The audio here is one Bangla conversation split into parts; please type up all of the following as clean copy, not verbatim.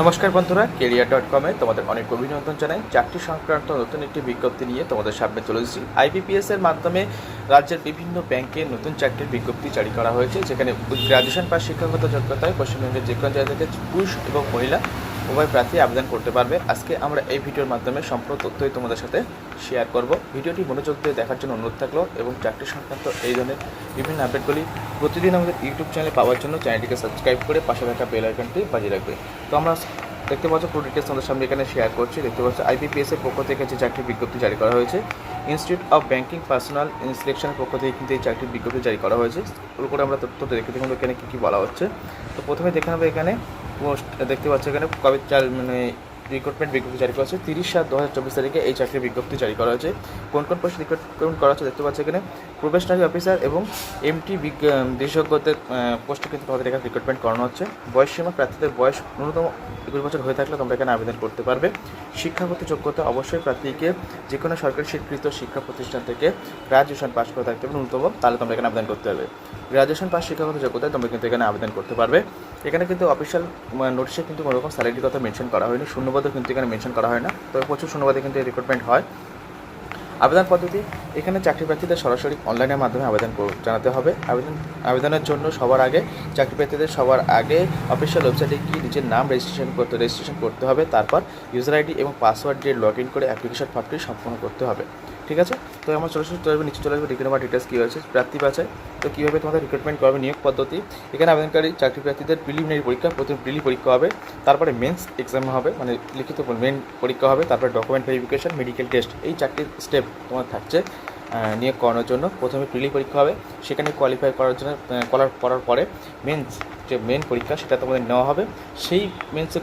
নমস্কার বন্ধুরা, career.com-এ তোমাদের অনেক অভিনন্দন জানাই। চাকরি সংক্রান্ত নতুন একটি বিজ্ঞপ্তি নিয়ে তোমাদের সামনে চলে এসেছি। IBPS এর মাধ্যমে রাজ্যের বিভিন্ন ব্যাংকে নতুন চাকরির বিজ্ঞপ্তি জারি করা হয়েছে, যেখানে গ্র্যাজুয়েশন পাস শিক্ষাগত যোগ্যতায় পশ্চিমবঙ্গের যে কোনো জায়গা থেকে পুরুষ এবং মহিলা উভয় প্রার্থী আবেদন করতে পারবে। আজকে আমরা এই ভিডিওর মাধ্যমে সম্পূর্ণ তথ্যই তোমাদের সাথে শেয়ার করব। ভিডিওটি মনোযোগ দিয়ে দেখার জন্য অনুরোধ থাকলো এবং চাকরি সংক্রান্ত এই ধরনের বিভিন্ন আপডেটগুলি প্রতিদিন আমাদের ইউটিউব চ্যানেলে পাওয়ার জন্য চ্যানেলটিকে সাবস্ক্রাইব করে পাশে থাকা বেল আইকনটি বাজিয়ে রাখবে। তো আমরা দেখতে পাচ্ছ পুরো ডিটেলস তোমাদের সামনে এখানে শেয়ার করছি। দেখতে পাচ্ছ IBPS এর পক্ষ থেকে যে চাকরির বিজ্ঞপ্তি জারি করা হয়েছে, ইনস্টিটিউট অফ ব্যাংকিং পার্সোনাল সিলেকশনের পক্ষ থেকে কিন্তু এই চাকরির বিজ্ঞপ্তি জারি করা হয়েছে। ওর করে আমরা তথ্য দেখে দেখুন এখানে কী কী বলা হচ্ছে। তো প্রথমে দেখে নেবো এখানে পোস্ট দেখতে পাচ্ছ এখানে কবে রিক্রুটমেন্ট বিজ্ঞপ্তি জারি করা হয়েছে 30/7/2024 তারিখে এই চাকরির বিজ্ঞপ্তি জারি করা হয়েছে। কোন কোন পোস্টে রিক্রুটমেন্ট করা হচ্ছে দেখতে পাচ্ছ এখানে প্রবেশনারি অফিসার এবং MT বিশেষজ্ঞদের পোস্টে কিন্তু তোমাদের এখানে রিক্রুটমেন্ট করানো হচ্ছে। বয়সসীমা প্রার্থীদের বয়স ন্যূনতম 21 বছর হয়ে থাকলে তোমরা এখানে আবেদন করতে পারবে। শিক্ষাগত যোগ্যতা অবশ্যই প্রার্থীকে যে কোনো সরকারি স্বীকৃত শিক্ষা প্রতিষ্ঠান থেকে গ্র্যাজুয়েশন পাস করে থাকতে হবে ন্যূনতম, তাহলে তোমরা এখানে আবেদন করতে পারবে। গ্র্যাজুয়েশন পাস শিক্ষাগত যোগ্যতায় তোমরা কিন্তু এখানে আবেদন করতে পারবে। এখানে কিন্তু অফিসিয়াল নোটিশে কিন্তু কোনো রকম স্যালারির কথা মেনশন করা হয়নি, শূন্যপদও কিন্তু এখানে মেনশন করা হয় না, তবে প্রচুর শূন্যপদে কিন্তু এই রিক্রুটমেন্ট হয়। আবেদন পদ্ধতি এখানে চাকরি প্রার্থীদের সরাসরি অনলাইনের মাধ্যমে আবেদন জানাতে হবে। আবেদনের জন্য সবার আগে চাকরি প্রার্থীদের অফিসিয়াল ওয়েবসাইটে গিয়ে নিজের নাম রেজিস্ট্রেশন করতে হবে। তারপর ইউজার ID এবং পাসওয়ার্ড দিয়ে লগ ইন করে অ্যাপ্লিকেশন ফর্মটি সম্পূর্ণ করতে হবে। ঠিক আছে, তো আমার সরাসরি চলে আসবে, নিচে চলে আসবে রিক্রুটমেন্ট ডিটেলস কী হয়েছে, প্রার্থী বাছাই। তো কীভাবে তোমাদের রিক্রুটমেন্ট করবে, নিয়োগ পদ্ধতি এখানে আবেদনকারী চাকরি প্রার্থীদের প্রিলিমিনারি পরীক্ষা, প্রথমে প্রিলি পরীক্ষা হবে, তারপরে মেন্স এক্সাম হবে, মানে লিখিত মেন পরীক্ষা হবে, তারপরে ডকুমেন্ট ভেরিফিকেশন, মেডিকেল টেস্ট। এই চারটি স্টেপ তোমার থাকছে নিয়োগ করানোর জন্য। প্রথমে প্রিলি পরীক্ষা হবে, সেখানে কোয়ালিফাই করার জন্য করার পরে মেন্স যে মেন পরীক্ষা সেটা তোমাদের নেওয়া হবে। সেই মেন্সে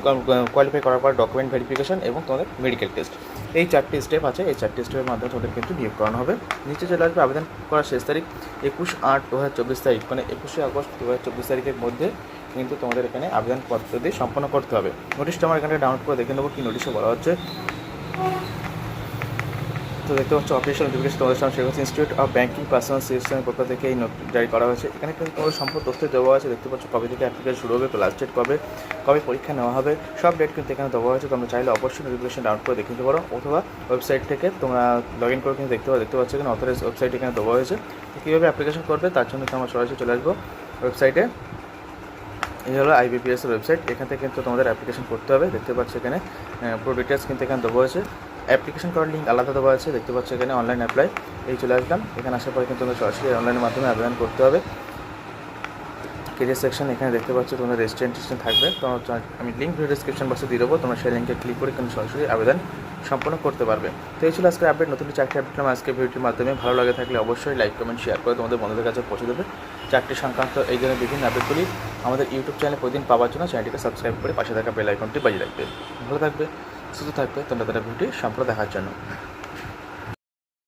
কোয়ালিফাই করার পর ডকুমেন্ট ভেরিফিকেশন এবং তোমাদের মেডিকেল টেস্ট। এই চারটি স্টেপ আছে, এই চারটি স্টেপের মাধ্যমে তোমাদের কিন্তু নিয়োগ করানো হবে। নিচে চলে আসবে আবেদন করার শেষ তারিখ 21/8/2024 তারিখ, মানে 21শে আগস্ট 2024 তারিখের মধ্যে কিন্তু তোমাদের এখানে আবেদন পদ্ধতি সম্পন্ন করতে হবে। নোটিশটা আমার এখানে ডাউনলোড করে দেখে নেবো কী নোটিশে বলা হচ্ছে। তো দেখতে পাচ্ছ অফিসিয়াল নোটিফিকেশন তোমাদের সামনে শেখ ইনস্টিটিউট অফ ব্যাংকিং পার্সোনাল সিলেকশনের পক্ষ থেকে এই জারি করা হয়েছে। এখানে কিন্তু তোমাদের সম্পূর্ণ তথ্য দেওয়া আছে। দেখতে পাচ্ছ কবে থেকে অ্যাপ্লিকেশন শুরু হবে, লাস্ট ডেট কবে পরীক্ষা নেওয়া হবে, সব ডেট কিন্তু এখানে দেওয়া হয়েছে। তোমরা চাইলে অবশ্যই নোটিফিকেশন ডাউনলোড করে দেখে নিতে পারো, অথবা ওয়েবসাইট থেকে তোমরা লগ ইন করে কিন্তু দেখতে পাচ্ছ এখানে অথরাইজ ওয়েবসাইট এখানে দেওয়া হয়েছে। তো কীভাবে অ্যাপ্লিকেশন করবে তার জন্য আমরা সরাসরি চলে আসবো ওয়েবসাইটে। এই হলো IBPS এর ওয়েবসাইট, এখান থেকে কিন্তু তোমাদের অ্যাপ্লিকেশন করতে হবে। দেখতে পাচ্ছ এখানে পুরো ডিটেলস কিন্তু এখানে দেওয়া হয়েছে। অ্যাপ্লিকেশন করার লিঙ্ক আলাদা দেওয়া আছে, দেখতে পাচ্ছ এখানে অনলাইন অ্যাপ্লাই। এই চলে আসলাম, এখানে আসার পরে কিন্তু তোমরা সরাসরি অনলাইনের মাধ্যমে আবেদন করতে হবে। কেরিয়ার সেকশন এখানে দেখতে পাচ্ছ তোমাদের রেজিস্ট্রেশন থাকবে, তো আমি লিঙ্ক ভিডিও ডিসক্রিপশন বক্সে দিয়ে দেবো, তোমরা সেই লিঙ্কে ক্লিক করে কিন্তু সরাসরি আবেদন সম্পন্ন করতে পারবে। তো এই ছিল আজকের আপডেট, নতুন চাকরি আপডেট আজকে ভিডিওটির মাধ্যমে। ভালো লাগে থাকলে অবশ্যই লাইক কমেন্ট শেয়ার করে তোমাদের বন্ধুদের কাছে পৌঁছে দেবে। চাকরি সংক্রান্ত এই ধরনের বিভিন্ন আপডেটগুলি আমাদের ইউটিউব চ্যানেলে প্রতিদিন পাওয়ার জন্য চ্যানেলটিকে সাবস্ক্রাইব করে পাশে থাকা বেল আইকনটি বাজিয়ে রাখবে। ভালো থাকবে, সুস্থ থাকবে, তোমরা ভিডিওটি সম্পূর্ণ দেখার জন্য।